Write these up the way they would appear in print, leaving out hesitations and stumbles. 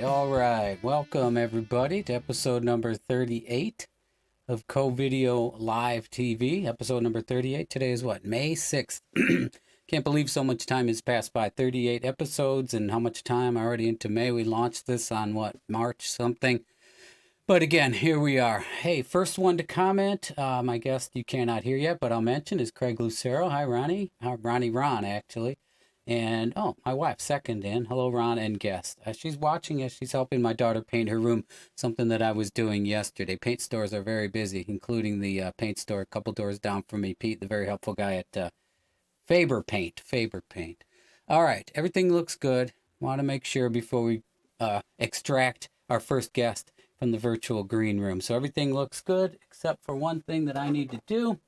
All right. Welcome, everybody, to episode number 38 of Co-Video Live TV. Episode number 38. Today is what? May 6th. Can't believe so much time has passed by. 38 episodes and how much time already into May. We launched this on what? March something. But again, here we are. Hey, first one to comment. My guest you cannot hear yet, but I'll mention is Craig Lucero. Hi, Ronnie. Ron, actually. And, my wife, second in. Hello, Ron, and guest. She's watching as she's helping my daughter paint her room, something that I was doing yesterday. Paint stores are very busy, including the paint store a couple doors down from me, Pete, the very helpful guy at Faber Paint. All right, everything looks good. Want to make sure before we extract our first guest from the virtual green room. So everything looks good, except for one thing that I need to do,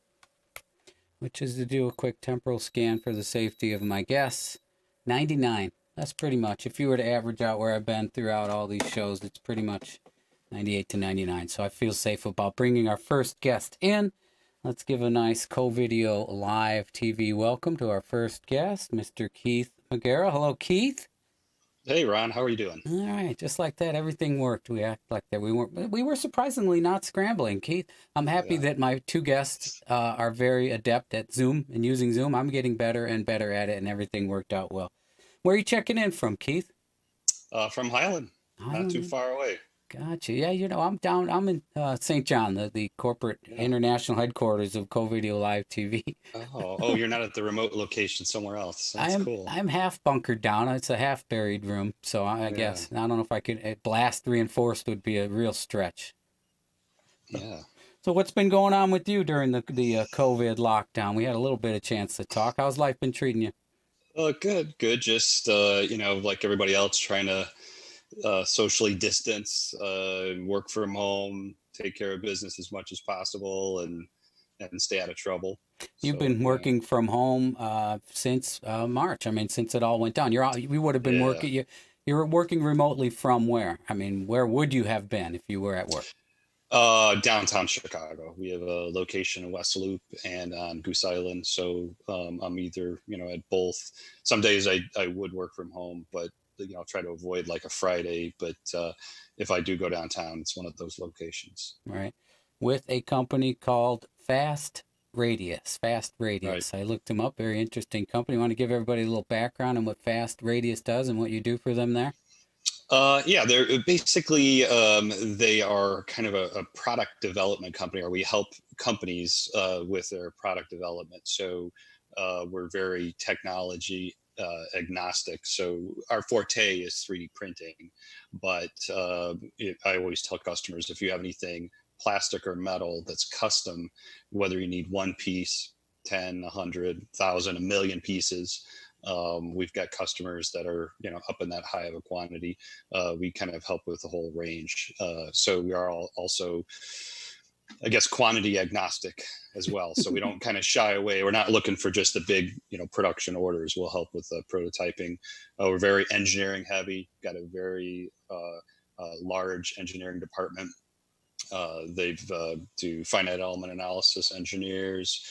which is to do a quick temporal scan for the safety of my guests. 99. That's pretty much. If you were to average out where I've been throughout all these shows, it's pretty much 98 to 99. So I feel safe about bringing our first guest in. Let's give a nice Co-Video Live TV welcome to our first guest, Mr. Keith McGarrell. Hello, Keith. Hey Ron, how are you doing? All right, just like that, everything worked. We act like that. We were surprisingly not scrambling, Keith. I'm happy Yeah. that my two guests are very adept at Zoom and using Zoom. I'm getting better and better at it, and everything worked out well. Where are you checking in from, Keith? From Highland, not too Highland. far away. Gotcha. Yeah, I'm down. I'm in St. John, the corporate Yeah. international headquarters of Co-Video Live TV. Oh, you're not at the remote location somewhere else. I That's am cool. I'm half bunkered down. It's a half buried room, so I Yeah, guess I don't know if I could. Blast reinforced would be a real stretch. yeah. So what's been going on with you during the COVID lockdown? We had a little bit of chance to talk. How's life been treating you? Good, good. Just like everybody else, trying to socially distance, work from home, take care of business as much as possible, and stay out of trouble. You've So been working from home since March. I mean, since it all went down. We would have been yeah. working. You're working remotely from where? I mean, where would you have been if you were at work? Downtown Chicago. We have a location in West Loop and on Goose Island. So I'm either, at both. Some days I would work from home, but try to avoid like a Friday. But if I do go downtown, it's one of those locations. Right, with a company called Fast Radius. Fast Right. Radius. I looked them up. Very interesting company. Want to give everybody a little background on what Fast Radius does and what you do for them there? Yeah, they're basically they are kind of a product development company, or we help companies with their product development. So we're very technology agnostic. So our forte is 3D printing, but I always tell customers, if you have anything plastic or metal that's custom, whether you need one piece, 10, 100,000, a million pieces. We've got customers that are, up in that high of a quantity. We kind of help with the whole range. So we are also, I guess, quantity agnostic as well. So we don't kind of shy away. We're not looking for just the big, production orders. We'll help with prototyping. We're very engineering heavy, got a very large engineering department. They've do finite element analysis engineers.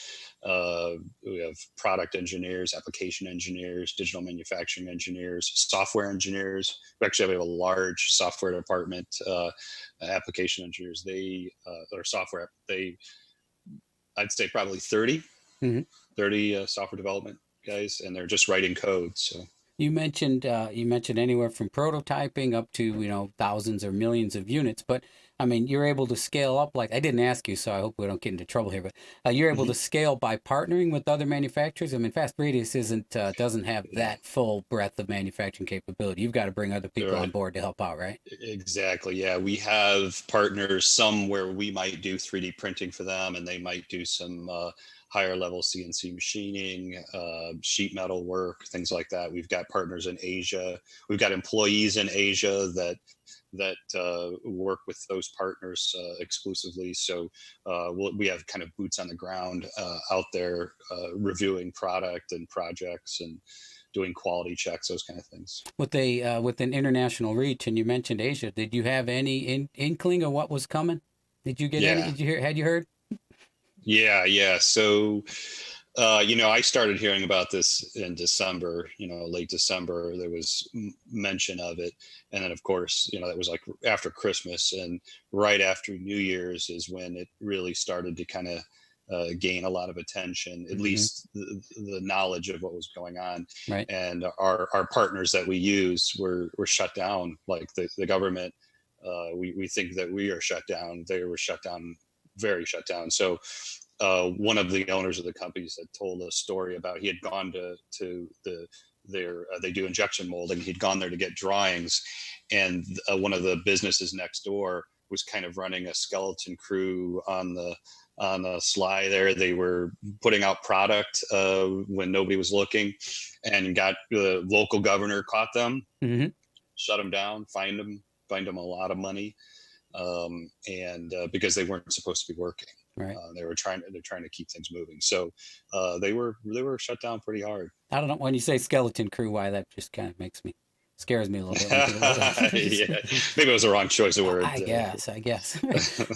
We have product engineers, application engineers, digital manufacturing engineers, software engineers. We actually have a large software department, application engineers. Or software, I'd say probably 30, Mhm. 30 software development guys, and they're just writing code. So You mentioned anywhere from prototyping up to thousands or millions of units, but I mean you're able to scale up. Like I didn't ask you, so I hope we don't get into trouble here. But you're able mhm. to scale by partnering with other manufacturers. I mean, Fast Radius isn't doesn't have Yeah, that full breadth of manufacturing capability. You've got to bring other you're people on right. board to help out, right? Exactly. Yeah, we have partners, some where we might do 3D printing for them, and they might do some higher level CNC machining, sheet metal work, things like that. We've got partners in Asia. We've got employees in Asia that work with those partners exclusively. So we have kind of boots on the ground out there reviewing product and projects and doing quality checks, those kind of things. With an international reach, and you mentioned Asia, did you have any inkling of what was coming? Did you get any? Yeah, Did you hear? Had you heard? yeah. So I started hearing about this in December, late December. There was mention of it. And then, of course, that was like after Christmas, and right after New Year's is when it really started to kind of gain a lot of attention, at least the knowledge of what was going on. Right. And our partners that we use were shut down, like the government. We think that we are shut down. They were shut down, very shut down. So one of the owners of the companies had told a story about, he had gone to they do injection molding. He'd gone there to get drawings, and one of the businesses next door was kind of running a skeleton crew on the sly there. They were putting out product when nobody was looking, and got the local governor caught them, shut them down, fined them a lot of money, and because they weren't supposed to be working. Right. They're trying to keep things moving. So they were shut down pretty hard. I don't know, when you say skeleton crew, why that just kind of scares me a little bit. Yeah, maybe it was the wrong choice of word. I guess.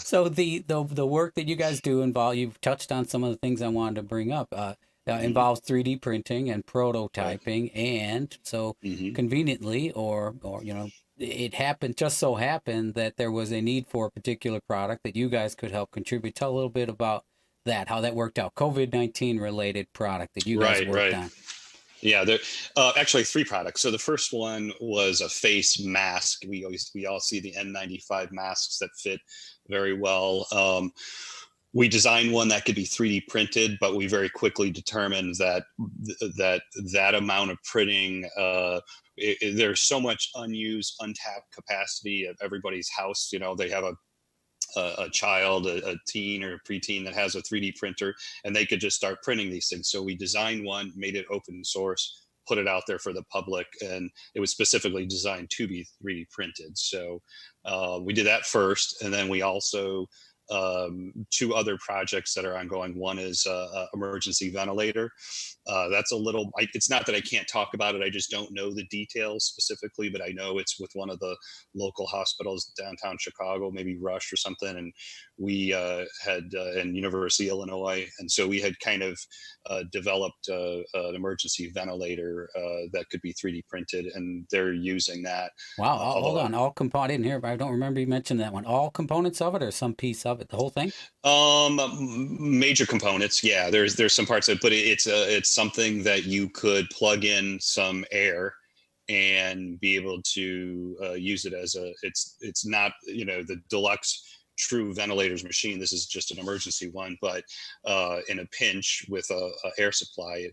So the work that you guys do you've touched on some of the things I wanted to bring up. Involves 3D printing and prototyping, right. And so conveniently, or it just so happened that there was a need for a particular product that you guys could help contribute. Tell a little bit about that, how that worked out. COVID-19 related product that you guys worked on. Yeah, there actually 3 products. So the first one was a face mask. We all see the N95 masks that fit very well. We designed one that could be 3D printed, but we very quickly determined that that amount of printing, there's so much unused, untapped capacity at everybody's house. They have a child, a teen or a preteen that has a 3D printer, and they could just start printing these things. So we designed one, made it open source, put it out there for the public, and it was specifically designed to be 3D printed. So we did that first, and then we also 2 other projects that are ongoing. One is a emergency ventilator. That's it's not that I can't talk about it. I just don't know the details specifically, but I know it's with one of the local hospitals downtown Chicago, maybe Rush or something. And we had in University of Illinois. And so we had kind of developed an emergency ventilator that could be 3D printed, and they're using that. Wow. Hold on. All components. I didn't hear, but I don't remember you mentioned that one. All components of it, or some piece of it, the whole thing? Major components. Yeah, there's some parts of it, but it's something that you could plug in some air and be able to use it as it's not, the deluxe true ventilators machine. This is just an emergency one, but in a pinch with a air supply,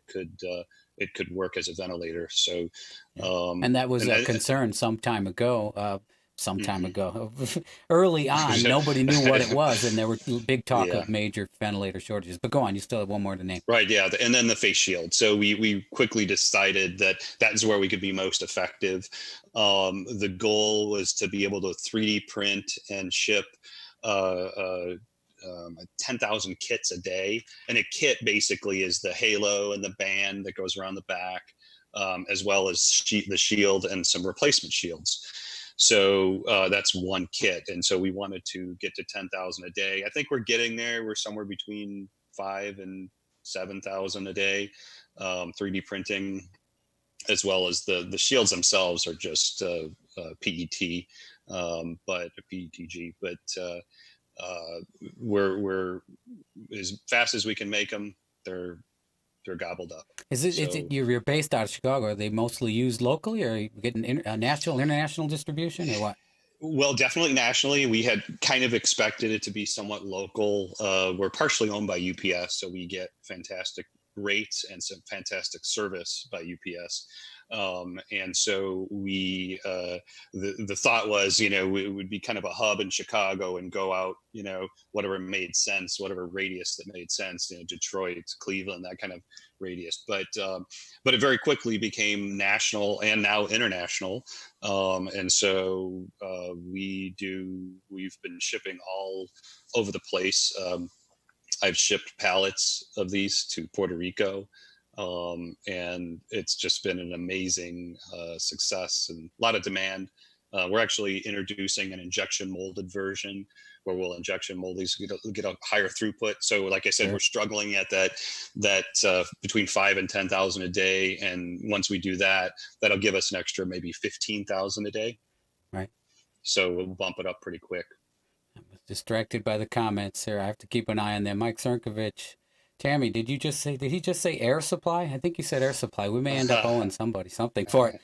it could work as a ventilator. So, and that was a concern some time ago. Early on, nobody knew what it was, and there were big talk of major ventilator shortages. But go on, you still have one more to name. Right, yeah, and then the face shield. So we quickly decided that is where we could be most effective. The goal was to be able to 3D print and ship 10,000 kits a day. And a kit basically is the halo and the band that goes around the back, as well as the shield and some replacement shields. So that's one kit. And so we wanted to get to 10,000 a day. I think we're getting there. We're somewhere between 5,000 and 7,000 a day, 3D printing, as well as the shields themselves are just PET, but PETG. But we're as fast as we can make them. They're gobbled up. Is it you're based out of Chicago? Are they mostly used locally, or are you getting international distribution, or what? Well, definitely nationally. We had kind of expected it to be somewhat local. We're partially owned by UPS, so we get fantastic rates and some fantastic service by UPS. And so we, the thought was, it would be kind of a hub in Chicago and go out, whatever made sense, whatever radius that made sense, Detroit, Cleveland, that kind of radius. But it very quickly became national and now international. And so we've been shipping all over the place. I've shipped pallets of these to Puerto Rico. And it's just been an amazing success and a lot of demand. We're actually introducing an injection molded version we'll injection mold these, get a higher throughput. So like I said, Sure. we're struggling at that between 5 and 10,000 a day. And once we do that, that'll give us an extra maybe 15,000 a day. Right. So we'll bump it up pretty quick. I was distracted by the comments here. I have to keep an eye on them. Mike Cernkovich. Tammy, did he just say air supply? I think you said air supply. We may end up owing somebody something for it.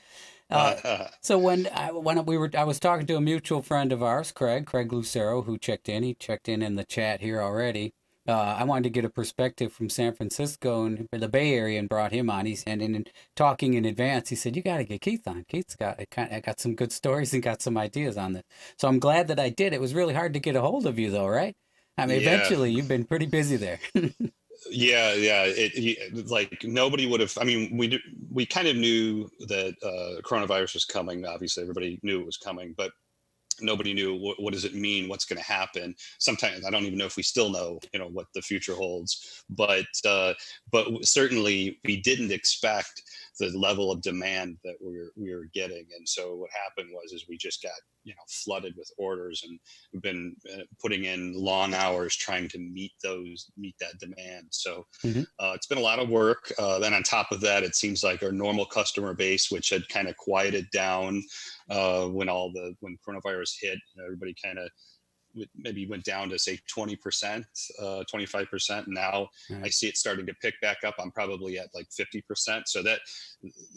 So when I was talking to a mutual friend of ours, Craig Lucero, who checked in. He checked in the chat here already. I wanted to get a perspective from San Francisco and the Bay Area and brought him on. And in talking in advance, he said, "You got to get Keith on. Keith's got some good stories and got some ideas on this." So I'm glad that I did. It was really hard to get a hold of you, though, right? I mean, eventually you've been pretty busy there. Yeah. Like nobody would have. I mean, we kind of knew that coronavirus was coming. Obviously, everybody knew it was coming, but nobody knew what does it mean, what's going to happen. Sometimes I don't even know if we still know, what the future holds. But certainly we didn't expect the level of demand that we were getting. And so what happened is we just got flooded with orders, and we've been putting in long hours trying to meet that demand. So it's been a lot of work. Then on top of that, it seems like our normal customer base, which had kind of quieted down when coronavirus hit, everybody kind of maybe went down to say 20%, 25%. Now I see it starting to pick back up. I'm probably at like 50%. So that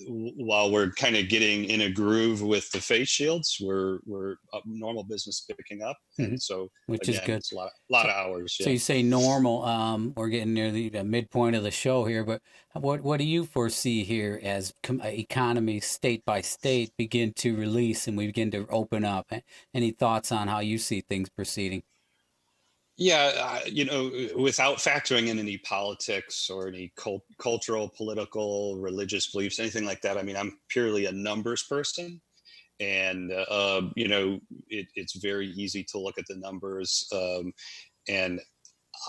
while we're kind of getting in a groove with the face shields, we're normal business picking up. And so which is good. It's a lot of hours. So you say normal, we're getting near the midpoint of the show here, but what do you foresee here as economies state by state begin to release and we begin to open up? Any thoughts on how you see things proceeding? Yeah, without factoring in any politics or any cultural, political, religious beliefs, anything like that. I mean, I'm purely a numbers person. And, it's very easy to look at the numbers. And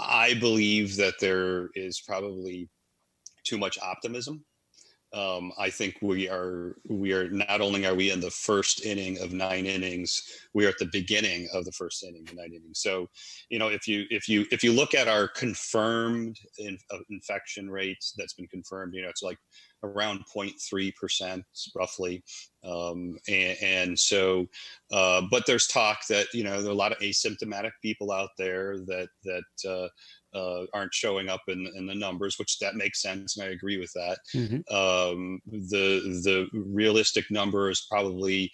I believe that there is probably too much optimism. I think we are not only are we in the first inning of 9 innings, we are at the beginning of the first inning of 9 innings. So, if you look at our confirmed infection rates, that's been confirmed, it's like around 0.3% roughly. And so, but there's talk that, there are a lot of asymptomatic people out there that aren't showing up in the numbers, which that makes sense, and I agree with that. The realistic number is probably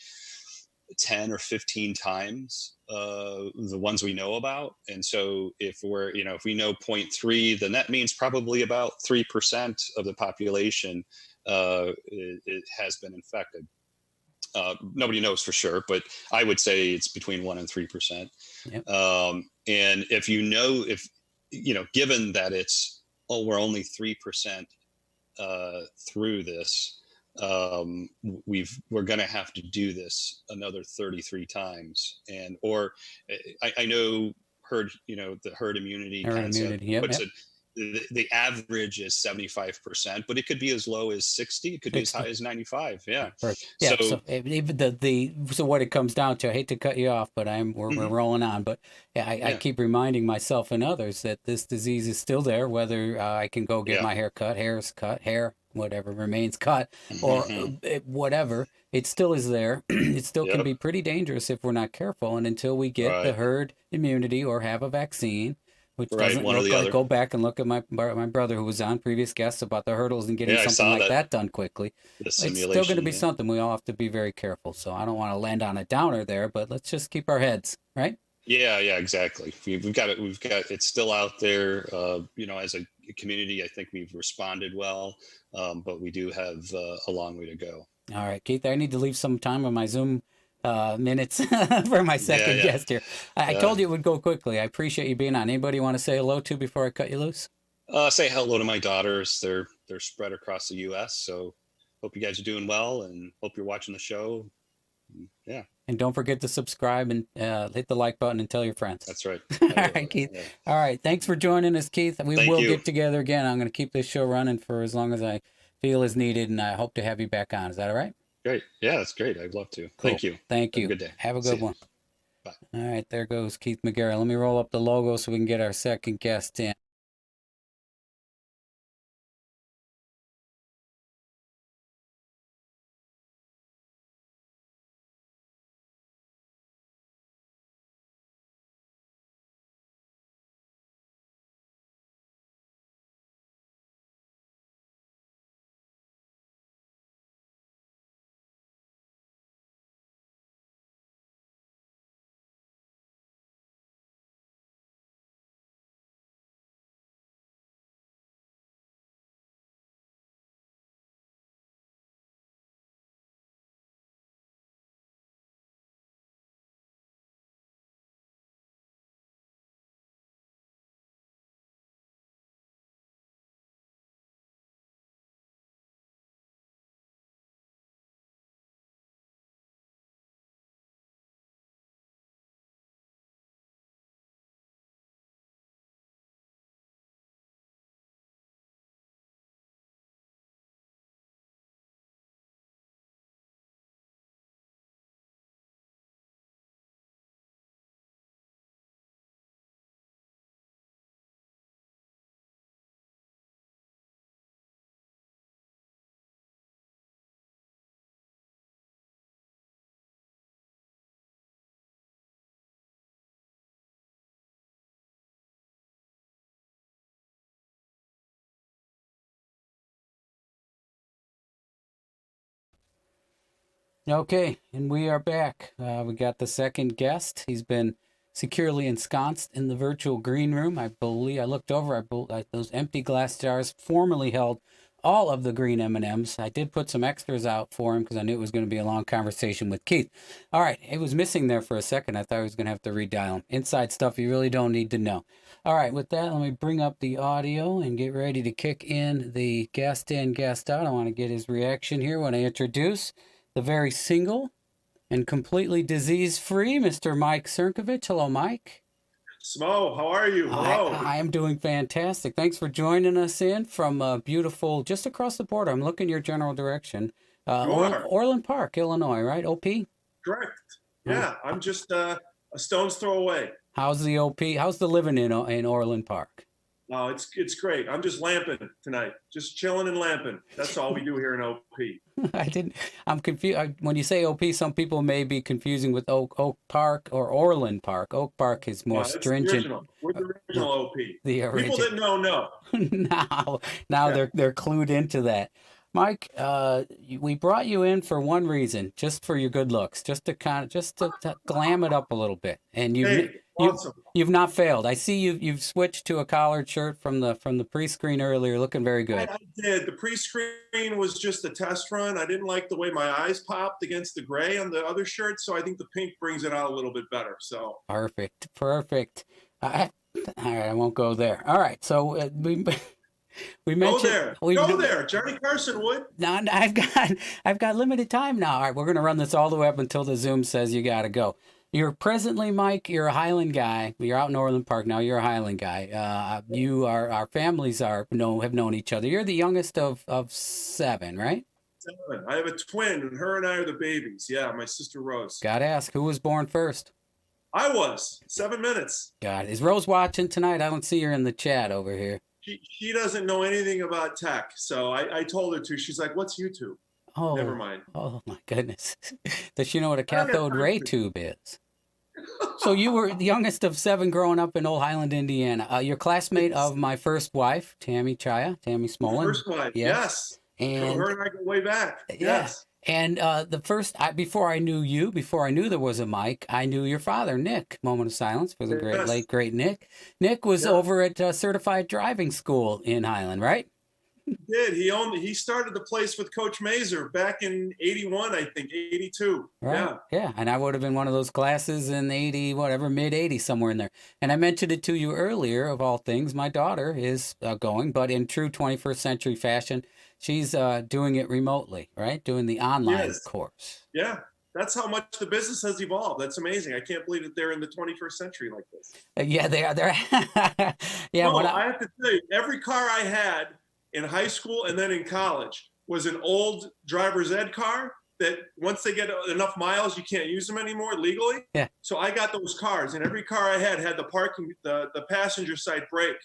10 or 15 times the ones we know about. And so if we know 0.3, then that means probably about 3% of the population it has been infected. Nobody knows for sure, but I would say it's between 1 and 3%. Yep. And given that we're only 3% through this, we're going to have to do this another 33 times. I know the herd immunity concept puts it. The average is 75%, but it could be as low as 60. It could be as high as 95. Yeah. Yeah. So even so what it comes down to, I hate to cut you off, but we're rolling on. But I keep reminding myself and others that this disease is still there, whether I can go get my hair cut, whatever remains cut, or whatever, it still is there. It still can be pretty dangerous if we're not careful. And until we get the herd immunity or have a vaccine, which doesn't look like, go back and look at my brother who was on previous guests about the hurdles and getting something like that done quickly. It's still going to be something we all have to be very careful. So I don't want to land on a downer there, but let's just keep our heads, right? Yeah, exactly. We've got it's still out there. As a community, I think we've responded well, but we do have a long way to go. All right, Keith, I need to leave some time on my Zoom minutes for my second guest here. I told you it would go quickly. I appreciate you being on. Anybody want to say hello to before I cut you loose? Say hello to my daughters. They're spread across the U.S. So hope you guys are doing well, and hope you're watching the show. Yeah. And don't forget to subscribe and hit the like button and tell your friends. That's right. All right, Keith. Yeah. All right. Thanks for joining us, Keith. We will get together again. I'm going to keep this show running for as long as I feel is needed, and I hope to have you back on. Is that all right? Great. Yeah, that's great. I'd love to. Cool. Thank you. Thank you. Have a good day. Have a good one. Bye. All right, there goes Keith McGarrett. Let me roll up the logo so we can get our second guest in. Okay, and we are back. We got the second guest. He's been securely ensconced in the virtual green room. I believe I looked over. Those empty glass jars formerly held all of the green M&Ms. I did put some extras out for him because I knew it was going to be a long conversation with Keith. All right, it was missing there for a second. I thought I was going to have to redial him. Inside stuff you really don't need to know. All right, with that, let me bring up the audio and get ready to kick in the guest in, guest out. I want to get his reaction here when I introduce the very single and completely disease-free Mr. Mike Cernovich. Hello, Mike. Smo, how are you? Hello. I am doing fantastic. Thanks for joining us in from beautiful, just across the border. I'm looking your general direction. Orland Park, Illinois, right? OP? Correct. Yeah, I'm just a stone's throw away. How's the OP? How's the living in Orland Park? Oh, it's great. I'm just lamping tonight. Just chilling and lamping. That's all we do here in OP. I'm confused. When you say OP, some people may be confusing with Oak Park or Orland Park. Oak Park is more stringent. We're the original OP. The original. People that know. Now they're clued into that. Mike, we brought you in for one reason, just for your good looks, just to glam it up a little bit. And you've not failed. I see you've switched to a collared shirt from the pre-screen earlier, looking very good. I did. The pre-screen was just a test run. I didn't like the way my eyes popped against the gray on the other shirt, so I think the pink brings it out a little bit better. So perfect. All right, I won't go there. All right, so we mentioned go there. Johnny Carson would. No, I've got limited time now. All right, we're gonna run this all the way up until the Zoom says you gotta go. You're presently, Mike, you're a Highland guy. You're out in Orland Park now. You're a Highland guy. Our families have known each other. You're the youngest of 7, right? 7. I have a twin, and her and I are the babies. Yeah, my sister Rose. Gotta ask, who was born first? I was. 7 minutes. God, is Rose watching tonight? I don't see her in the chat over here. She doesn't know anything about tech, so I told her to. She's like, "What's YouTube?" Oh, never mind. Oh my goodness! Does she know what a cathode ray tube is? So you were the youngest of 7 growing up in Old Highland, Indiana. Your classmate of my first wife, Tammy Smolin. First wife, yes. And her and I go way back. Yes. And before I knew you, before I knew there was a Mike, I knew your father, Nick. Moment of silence for the late great Nick. Nick was over at Certified Driving School in Highland, right? He did. He started the place with Coach Mazer back in 81, I think, 82. Right. Yeah. And I would have been one of those classes in 80, whatever, mid 80s, somewhere in there. And I mentioned it to you earlier, of all things. My daughter is going, but in true 21st century fashion, she's doing it remotely, right? Doing the online course. Yeah. That's how much the business has evolved. That's amazing. I can't believe that they're in the 21st century like this. Yeah, they are. Yeah. No, I have to tell you, every car I had in high school and then in college was an old driver's ed car that once they get enough miles, you can't use them anymore legally. Yeah. So I got those cars, and every car I had the passenger side brake.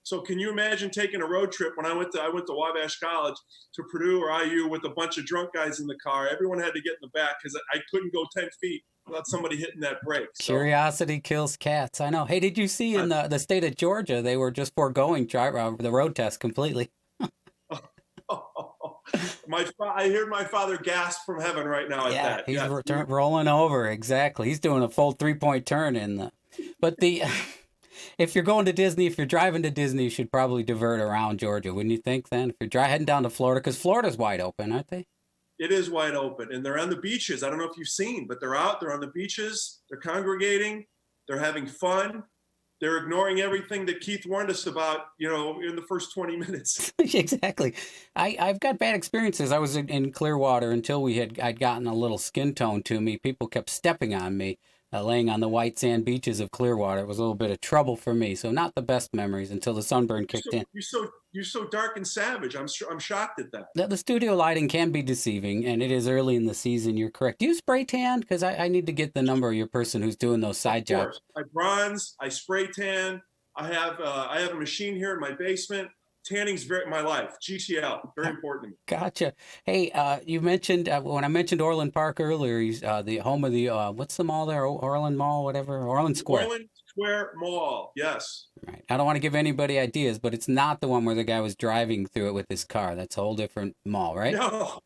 So can you imagine taking a road trip when I went to Wabash College to Purdue or IU with a bunch of drunk guys in the car? Everyone had to get in the back because I couldn't go 10 feet without somebody hitting that brake. So. Curiosity kills cats. I know. Hey, did you see in the state of Georgia, they were just foregoing the road test completely? I hear my father gasp from heaven right now at that. He's rolling over. Exactly. He's doing a full 3-point turn in the. But if you're going to Disney, if you're driving to Disney, you should probably divert around Georgia, wouldn't you think? Then, if you're heading down to Florida, because Florida's wide open, aren't they? It is wide open, and they're on the beaches. I don't know if you've seen, but they're out. They're on the beaches. They're congregating. They're having fun. They're ignoring everything that Keith warned us about, in the first 20 minutes. Exactly. I've got bad experiences. I was in Clearwater until I'd gotten a little skin tone to me. People kept stepping on me, laying on the white sand beaches of Clearwater. It was a little bit of trouble for me. So not the best memories until the sunburn kicked in. You're so dark and savage. I'm shocked at that. The studio lighting can be deceiving, and it is early in the season. You're correct. Do you spray tan? Because I need to get the number of your person who's doing those side jobs. I bronze. I spray tan. I have a machine here in my basement. Tanning's my life. GTL, very important to me. Gotcha. Hey, you mentioned when I mentioned Orland Park earlier, he's the home of the what's the mall there? Orland Mall, whatever. Orland Square. Orland Square Mall. Yes. Right. I don't want to give anybody ideas, but it's not the one where the guy was driving through it with his car. That's a whole different mall, right? No.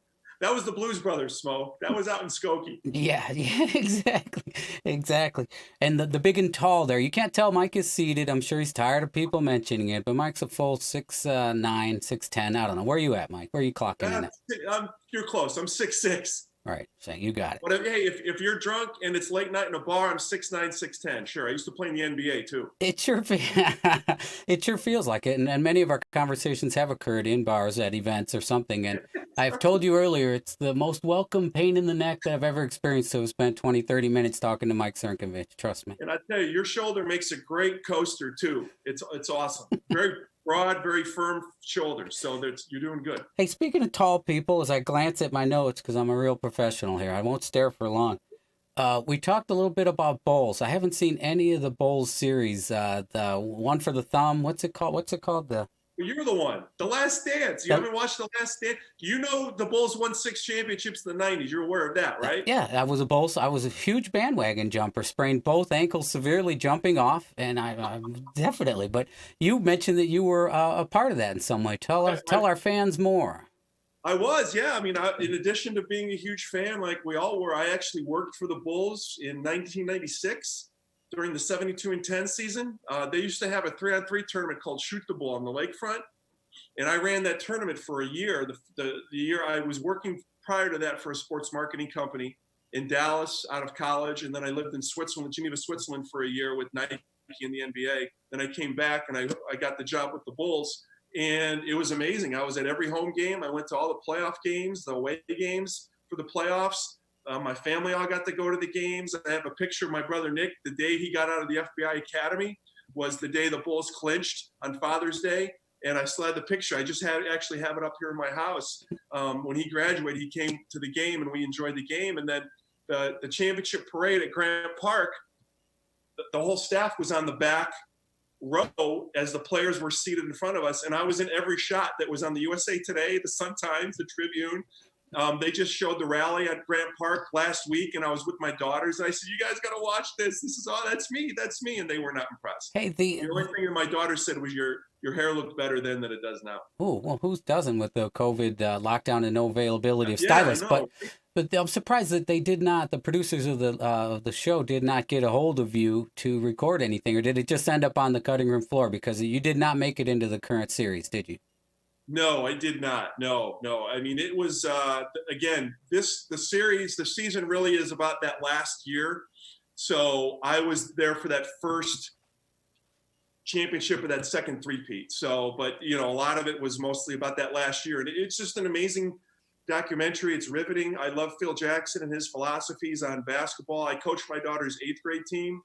That was the Blues Brothers, Smo. That was out in Skokie. Yeah, exactly. And the big and tall there, you can't tell Mike is seated. I'm sure he's tired of people mentioning it, but Mike's a full 6'9", 6'10". I don't know. Where are you at, Mike? Where are you clocking in at? You're close. I'm 6'6". Right, so you got it. But hey, if you're drunk and it's late night in a bar, I'm 6'9", 6'10". Sure, I used to play in the NBA too. It sure feels like it, and many of our conversations have occurred in bars, at events, or something. And I've told you earlier, it's the most welcome pain in the neck that I've ever experienced. So I spent 20, 30 minutes talking to Mike Cernovich. Trust me. And I tell you, your shoulder makes a great coaster too. It's awesome. Very broad, very firm shoulders. So you're doing good. Hey, speaking of tall people, as I glance at my notes, because I'm a real professional here, I won't stare for long. We talked a little bit about bowls. I haven't seen any of the bowls series. The one for the thumb. What's it called? Well, you're the one. The Last Dance. You haven't watched The Last Dance? You know the Bulls won 6 championships in the 90s. You're aware of that, right? Yeah, I was a huge bandwagon jumper. Sprained both ankles severely jumping off, and I definitely. But you mentioned that you were a part of that in some way. Tell our fans more. I was, yeah. I mean, in addition to being a huge fan, like we all were, I actually worked for the Bulls in 1996. During the 72-10 season, they used to have a 3-on-3 tournament called Shoot the Bull on the lakefront. And I ran that tournament for a year. The year I was working prior to that for a sports marketing company in Dallas out of college. And then I lived in Switzerland, Geneva, Switzerland for a year with Nike in the NBA. Then I came back and I got the job with the Bulls. And it was amazing. I was at every home game. I went to all the playoff games, the away games for the playoffs. My family all got to go to the games. I have a picture of my brother Nick. The day he got out of the FBI Academy was the day the Bulls clinched on Father's Day. And I still had the picture. I just actually have it up here in my house. When he graduated, he came to the game and we enjoyed the game. And then the championship parade at Grant Park, the whole staff was on the back row as the players were seated in front of us. And I was in every shot that was on the USA Today, the Sun-Times, the Tribune. They just showed the rally at Grant Park last week, and I was with my daughters. And I said, "You guys got to watch this. This is that's me," and they were not impressed. Hey, the only thing that my daughter said was your hair looked better then than it does now. Oh, well, who doesn't with the COVID lockdown and no availability of stylists? But I'm surprised that they did not. The producers of the show did not get a hold of you to record anything, or did it just end up on the cutting room floor? Because you did not make it into the current series, did you? No, I did not. No. I mean, it was, again, the season really is about that last year. So I was there for that first championship of that second three-peat. So, but, a lot of it was mostly about that last year. And it's just an amazing documentary. It's riveting. I love Phil Jackson and his philosophies on basketball. I coached my daughter's 8th grade team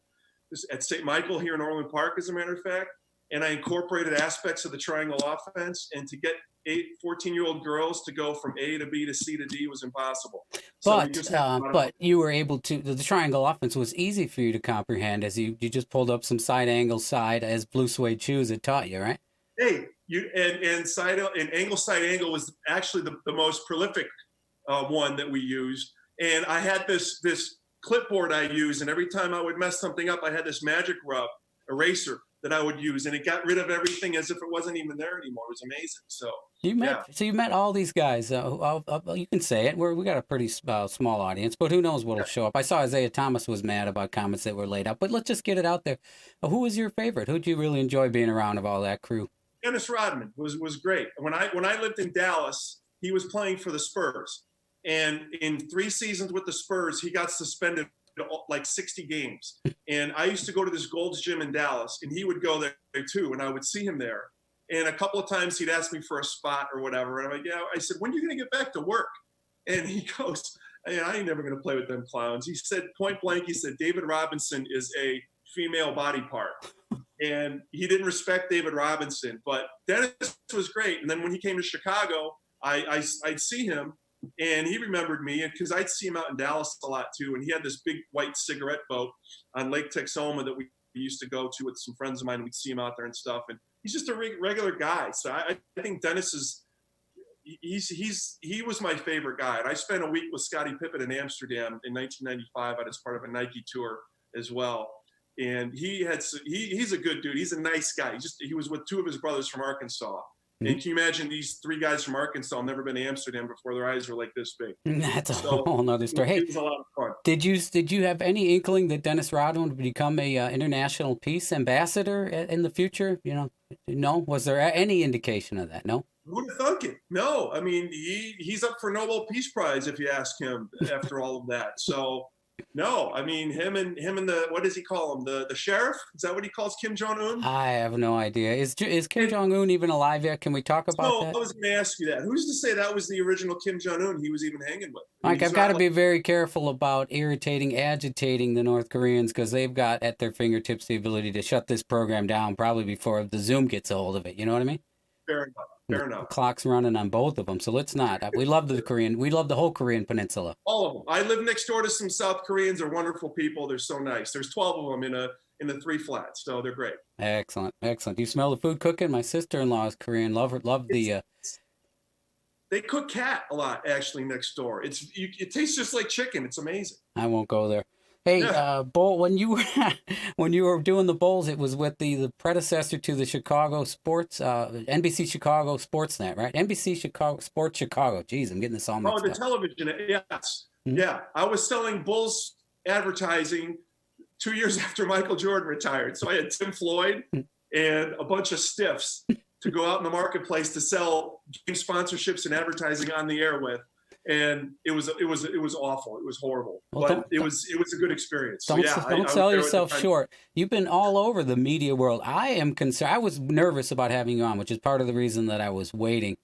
at St. Michael here in Orland Park, as a matter of fact. And I incorporated aspects of the triangle offense. And to get 14-year-old girls to go from A to B to C to D was impossible. So but you were able to, the triangle offense was easy for you to comprehend as you just pulled up some side angle side as blue suede shoes had taught you, right? Hey, and angle side angle was actually the most prolific one that we used. And I had this clipboard I used, and every time I would mess something up, I had this magic rub eraser that I would use, and it got rid of everything as if it wasn't even there anymore. It was amazing. So you met all these guys. You can say it. We got a pretty small audience, but who knows what'll show up. I saw Isaiah Thomas was mad about comments that were laid out, but let's just get it out there. Who was your favorite? Who'd you really enjoy being around of all that crew? Dennis Rodman was great. When I lived in Dallas, he was playing for the Spurs, and in 3 seasons with the Spurs, he got suspended like 60 games. And I used to go to this Gold's Gym in Dallas, and he would go there too, and I would see him there. And a couple of times he'd ask me for a spot or whatever, and I'm like, yeah. I said, when are you going to get back to work? And he goes, I ain't never going to play with them clowns. He said point blank, he said, David Robinson is a female body part. And he didn't respect David Robinson, but Dennis was great. And then when he came to Chicago, I'd see him, and he remembered me because I'd see him out in Dallas a lot too. And he had this big white cigarette boat on Lake Texoma that we used to go to with some friends of mine. We'd see him out there and stuff. And he's just a regular guy. So I think Dennis he was my favorite guy. And I spent a week with Scottie Pippen in Amsterdam in 1995 as part of a Nike tour as well. And he's a good dude. He's a nice guy. He was with 2 of his brothers from Arkansas. And can you imagine these 3 guys from Arkansas never been to Amsterdam before? Their eyes were like this big. That's a whole nother story. Hey, it was a lot of fun. Did you have any inkling that Dennis Rodman would become a international peace ambassador in the future? No. Was there any indication of that? No. Who would have thunk it? No. I mean, he's up for Nobel Peace Prize if you ask him after all of that. So. No, I mean him and the, what does he call him? The sheriff? Is that what he calls Kim Jong-un? I have no idea. Is Kim Jong-un even alive yet? Can we talk about that? I was going to ask you that. Who's to say that was the original Kim Jong-un he was even hanging with? Mike, I've got to be very careful about agitating the North Koreans because they've got at their fingertips the ability to shut this program down probably before the Zoom gets a hold of it. You know what I mean? Fair enough. Fair enough. The clock's running on both of them, so let's not. We love the whole Korean peninsula. All of them. I live next door to some South Koreans. They're wonderful people. They're so nice. There's 12 of them in the 3 flats, so they're great. Excellent. Do you smell the food cooking? My sister-in-law is Korean. Love the. They cook cat a lot actually next door. It tastes just like chicken. It's amazing. I won't go there. Hey, Bowl, when you were doing the Bowls, it was with the predecessor to the Chicago Sports, NBC Chicago Sportsnet, right? NBC Chicago Sports Chicago. Jeez, I'm getting this all mixed up. Oh, the television, yes. Mm-hmm. Yeah, I was selling Bulls advertising 2 years after Michael Jordan retired. So I had Tim Floyd and a bunch of stiffs to go out in the marketplace to sell game sponsorships and advertising on the air with. And it was awful. It was horrible, but it was a good experience. Don't sell yourself short. You've been all over the media world. I am concerned. I was nervous about having you on, which is part of the reason that I was waiting,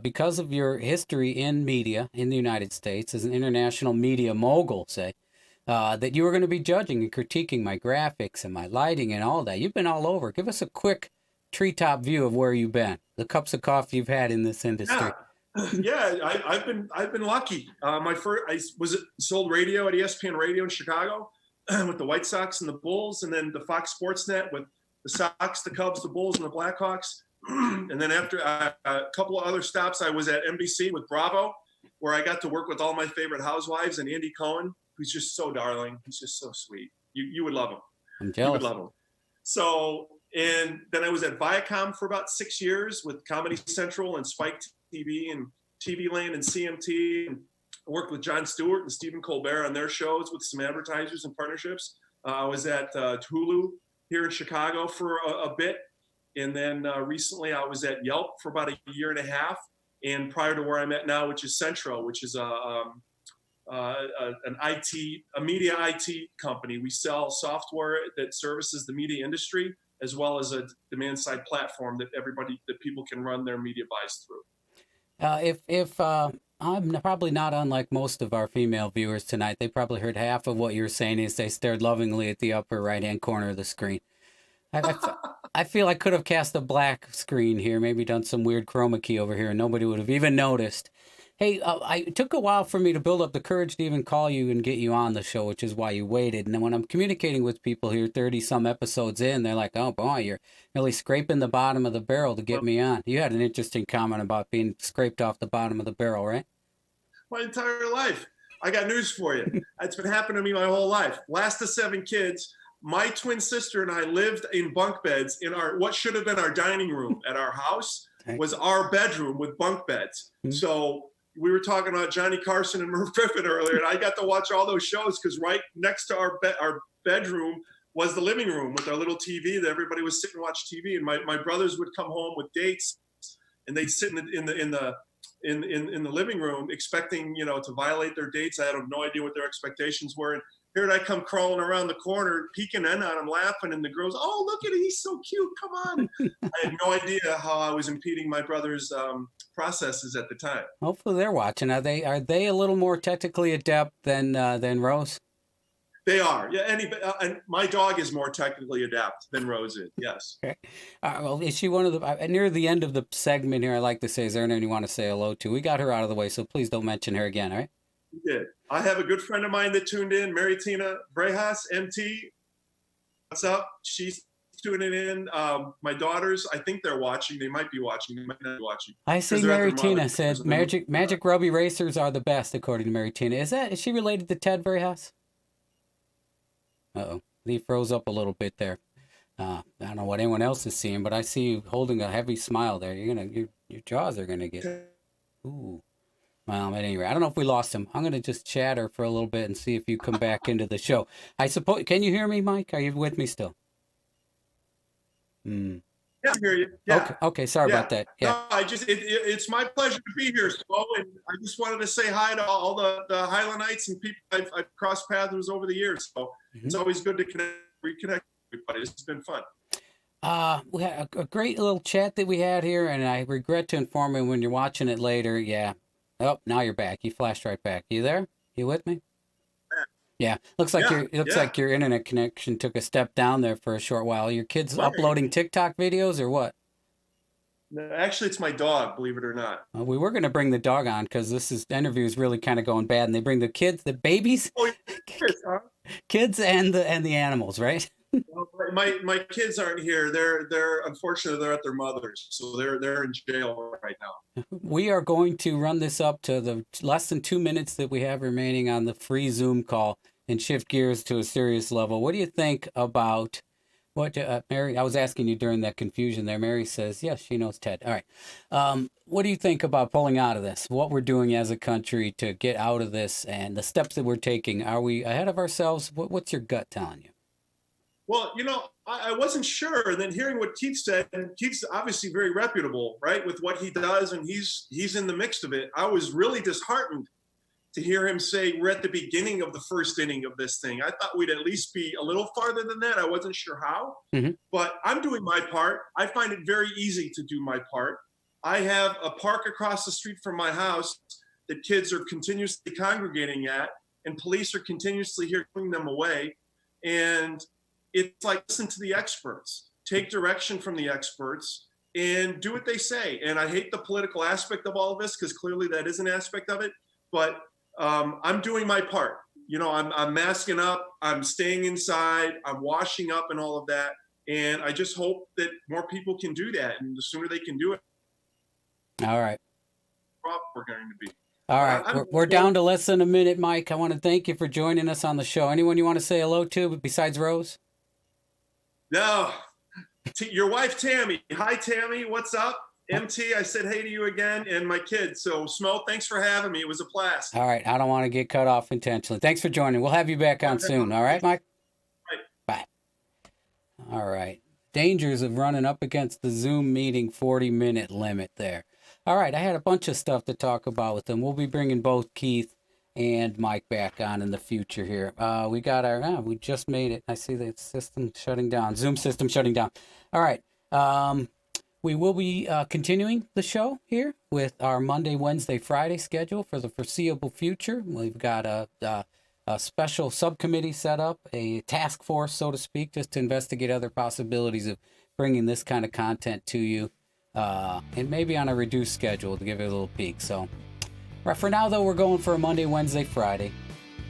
because of your history in media in the United States as an international media mogul. That you were going to be judging and critiquing my graphics and my lighting and all that. You've been all over. Give us a quick treetop view of where you've been, the cups of coffee you've had in this industry. Yeah. Yeah, I've been lucky. I sold radio at ESPN Radio in Chicago with the White Sox and the Bulls, and then the Fox Sports Net with the Sox, the Cubs, the Bulls, and the Blackhawks. And then after a couple of other stops, I was at NBC with Bravo, where I got to work with all my favorite housewives and Andy Cohen, who's just so darling. He's just so sweet. You would love him. I'm jealous. You would love him. So, and then I was at Viacom for about 6 years with Comedy Central and Spike TV and TV Land and CMT, and I worked with Jon Stewart and Stephen Colbert on their shows with some advertisers and partnerships. I was at Hulu here in Chicago for a bit, and then recently I was at Yelp for about a year and a half, and prior to where I'm at now, which is Centro, which is a media IT company. We sell software that services the media industry, as well as a demand side platform that people can run their media buys through. If I'm probably not unlike most of our female viewers tonight, they probably heard half of what you were saying as they stared lovingly at the upper right-hand corner of the screen. I feel I could have cast a black screen here, maybe done some weird chroma key over here, and nobody would have even noticed. Hey, it took a while for me to build up the courage to even call you and get you on the show, which is why you waited. And then when I'm communicating with people here 30 some episodes in, they're like, oh boy, you're really scraping the bottom of the barrel to get me on. You had an interesting comment about being scraped off the bottom of the barrel, right? My entire life. I got news for you. It's been happening to me my whole life. Last of 7 kids. My twin sister and I lived in bunk beds in what should have been our dining room at our house was our bedroom with bunk beds. Mm-hmm. So we were talking about Johnny Carson and Merv Griffin earlier, and I got to watch all those shows because right next to our bedroom was the living room with our little TV that everybody was sitting and watch TV. And my brothers would come home with dates, and they'd sit in the living room expecting, to violate their dates. I had no idea what their expectations were. And here I come crawling around the corner, peeking in on him, laughing, and the girls, oh, look at it, he's so cute, come on. I had no idea how I was impeding my brother's processes at the time. Hopefully they're watching. Are they a little more technically adept than Rose? They are. Yeah, and my dog is more technically adept than Rose is, yes. Okay. Well, is she one of the, near the end of the segment here, I like to say, is there anyone you want to say hello to? We got her out of the way, so please don't mention her again, all right? You did. I have a good friend of mine that tuned in, Maritina Brejas, MT. What's up? She's tuning in. My daughters, I think they're watching. They might be watching. They might not be watching. I see Maritina said Magic Rubby Racers are the best, according to Maritina. Is she related to Ted Brejas? Uh-oh. He froze up a little bit there. I don't know what anyone else is seeing, but I see you holding a heavy smile there. Your jaws are gonna get. Ooh. Well, at any rate, I don't know if we lost him. I'm going to just chatter for a little bit and see if you come back into the show. I suppose, can you hear me, Mike? Are you with me still? Yeah, I hear you. Yeah. Okay. Sorry about that. Yeah. No, it's my pleasure to be here, Spo, and I just wanted to say hi to all the Highlandites and people I've crossed paths with over the years. So It's always good to reconnect with everybody. It's been fun. We had a great little chat that we had here, and I regret to inform you when you're watching it later. Yeah. Oh, now you're back. You flashed right back. You there? You with me? Yeah. Looks like your internet connection took a step down there for a short while. Your kids uploading TikTok videos or what? No, actually, it's my dog, believe it or not. We were going to bring the dog on because this interview is really kind of going bad, and they bring the kids, the babies, kids and the animals, right? My kids aren't here. They're unfortunately they're at their mother's, so they're in jail right now. We are going to run this up to the less than 2 minutes that we have remaining on the free Zoom call and shift gears to a serious level. What do you think about what Mary? I was asking you during that confusion there. Mary says yes, she knows Ted. All right. What do you think about pulling out of this? What we're doing as a country to get out of this and the steps that we're taking? Are we ahead of ourselves? What's your gut telling you? Well, I wasn't sure. And then hearing what Keith said, and Keith's obviously very reputable, right, with what he does, and he's in the mix of it. I was really disheartened to hear him say we're at the beginning of the first inning of this thing. I thought we'd at least be a little farther than that. I wasn't sure how, but I'm doing my part. I find it very easy to do my part. I have a park across the street from my house that kids are continuously congregating at, and police are continuously hearing them away. And it's like, listen to the experts, take direction from the experts, and do what they say. And I hate the political aspect of all of this because clearly that is an aspect of it. But I'm doing my part. I'm masking up, I'm staying inside, I'm washing up and all of that. And I just hope that more people can do that. And the sooner they can do it, all right, we're going to be. All right, we're down to less than a minute, Mike. I want to thank you for joining us on the show. Anyone you want to say hello to besides Rose? No, your wife, Tammy. Hi, Tammy. What's up? MT, I said hey to you again, and my kids. So, Smo, thanks for having me. It was a blast. All right. I don't want to get cut off intentionally. Thanks for joining. We'll have you back on soon. All right, Mike? Right. Bye. All right. Dangers of running up against the Zoom meeting 40-minute limit there. All right. I had a bunch of stuff to talk about with them. We'll be bringing both Keith and Mike back on in the future here. We got we just made it. I see the system shutting down. Zoom system shutting down. All right. We will be continuing the show here with our Monday, Wednesday, Friday schedule for the foreseeable future. We've got a special subcommittee set up, a task force, so to speak, just to investigate other possibilities of bringing this kind of content to you, and maybe on a reduced schedule to give it a little peek. So right, for now, though, we're going for a Monday, Wednesday, Friday.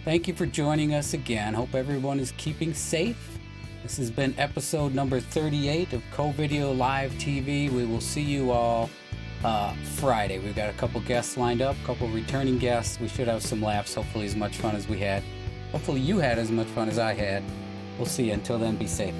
Thank you for joining us again. Hope everyone is keeping safe. This has been episode number 38 of Co-Video Live TV. We will see you all Friday. We've got a couple guests lined up, a couple returning guests. We should have some laughs, hopefully as much fun as we had. Hopefully you had as much fun as I had. We'll see you. Until then, be safe.